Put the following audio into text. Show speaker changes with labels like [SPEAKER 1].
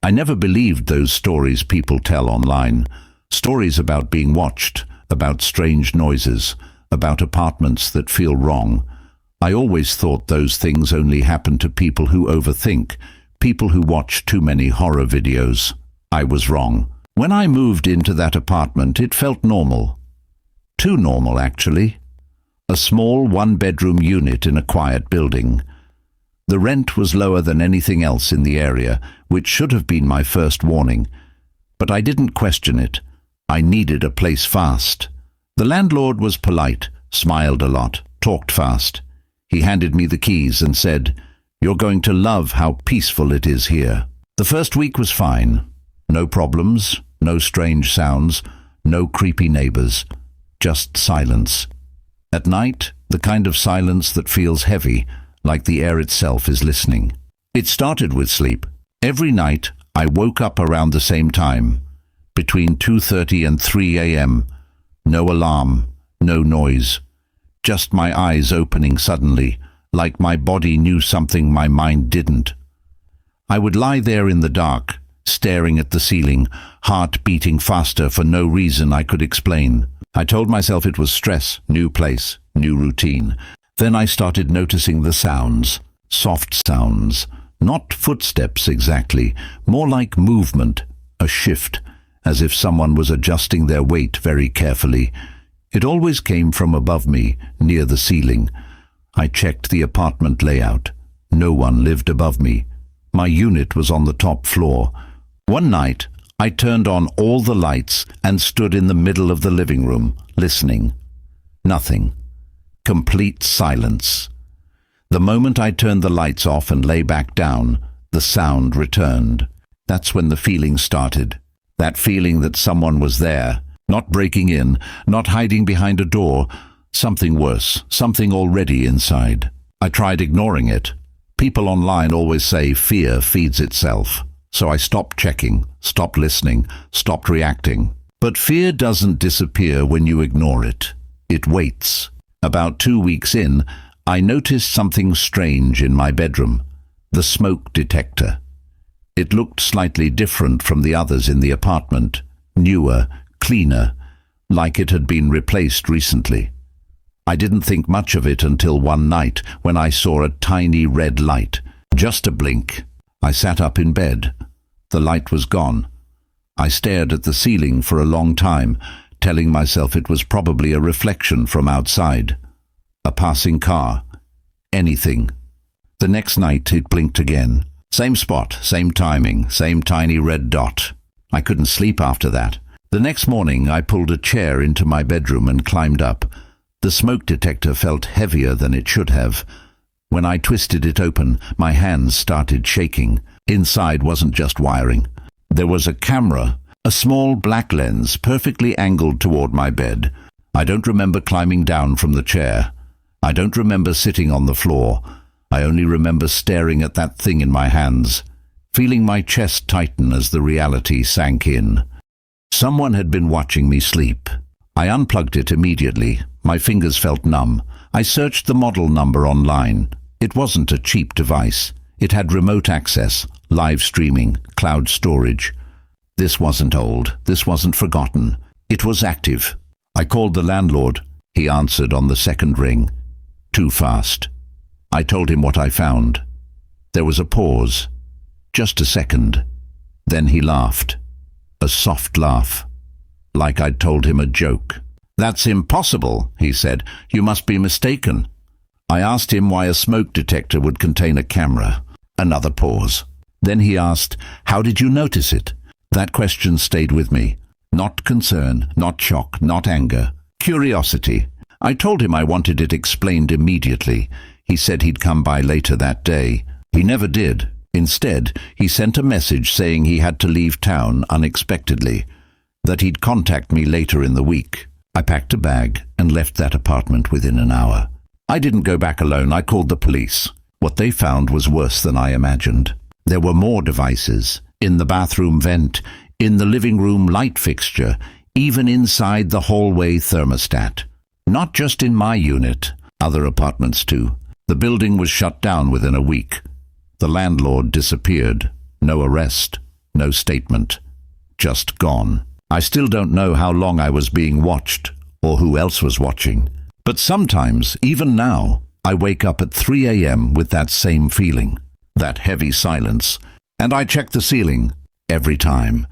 [SPEAKER 1] I never believed those stories people tell online. Stories about being watched, about strange noises, about apartments that feel wrong. I always thought those things only happen to people who overthink, people who watch too many horror videos. I was wrong. When I moved into that apartment, it felt normal. Too normal, actually. A small one-bedroom unit in a quiet building. The rent was lower than anything else in the area, which should have been my first warning. But I didn't question it. I needed a place fast. The landlord was polite, smiled a lot, talked fast. He handed me the keys and said, "You're going to love how peaceful it is here." The first week was fine. No problems, no strange sounds, no creepy neighbors, just silence. At night, the kind of silence that feels heavy, like the air itself is listening. It started with sleep. Every night, I woke up around the same time, between 2:30 and 3 a.m. No alarm, no noise. Just my eyes opening suddenly, like my body knew something my mind didn't. I would lie there in the dark, staring at the ceiling, heart beating faster for no reason I could explain. I told myself it was stress, new place, new routine. Then I started noticing the sounds, soft sounds, not footsteps exactly, more like movement, a shift, as if someone was adjusting their weight very carefully. It always came from above me, near the ceiling. I checked the apartment layout. No one lived above me. My unit was on the top floor. One night, I turned on all the lights and stood in the middle of the living room, listening. Nothing. Complete silence. The moment I turned the lights off and lay back down, the sound returned. That's when the feeling started. That feeling that someone was there, not breaking in, not hiding behind a door, something worse, something already inside. I tried ignoring it. People online always say fear feeds itself. So I stopped checking, stopped listening, stopped reacting. But fear doesn't disappear when you ignore it. It waits. About 2 weeks in, I noticed something strange in my bedroom. The smoke detector. It looked slightly different from the others in the apartment. Newer, cleaner, like it had been replaced recently. I didn't think much of it until one night when I saw a tiny red light. Just a blink. I sat up in bed. The light was gone. I stared at the ceiling for a long time, telling myself it was probably a reflection from outside. A passing car. Anything. The next night it blinked again. Same spot, same timing, same tiny red dot. I couldn't sleep after that. The next morning I pulled a chair into my bedroom and climbed up. The smoke detector felt heavier than it should have. When I twisted it open, my hands started shaking. Inside wasn't just wiring. There was a camera, a small black lens perfectly angled toward my bed. I don't remember climbing down from the chair. I don't remember sitting on the floor. I only remember staring at that thing in my hands, feeling my chest tighten as the reality sank in. Someone had been watching me sleep. I unplugged it immediately. My fingers felt numb. I searched the model number online. It wasn't a cheap device. It had remote access, live streaming, cloud storage. This wasn't old. This wasn't forgotten. It was active. I called the landlord. He answered on the second ring. Too fast. I told him what I found. There was a pause. Just a second. Then he laughed. A soft laugh. Like I'd told him a joke. "That's impossible," he said. "You must be mistaken." I asked him why a smoke detector would contain a camera. Another pause. Then he asked, "How did you notice it?" That question stayed with me. Not concern, not shock, not anger. Curiosity. I told him I wanted it explained immediately. He said he'd come by later that day. He never did. Instead, he sent a message saying he had to leave town unexpectedly, that he'd contact me later in the week. I packed a bag and left that apartment within an hour. I didn't go back alone. I called the police. What they found was worse than I imagined. There were more devices. In the bathroom vent, in the living room light fixture, even inside the hallway thermostat. Not just in my unit, other apartments too. The building was shut down within a week. The landlord disappeared. No arrest. no statement. Just gone. I still don't know how long I was being watched, or who else was watching. But sometimes, even now, I wake up at 3 a.m. with that same feeling, that heavy silence, and I check the ceiling every time.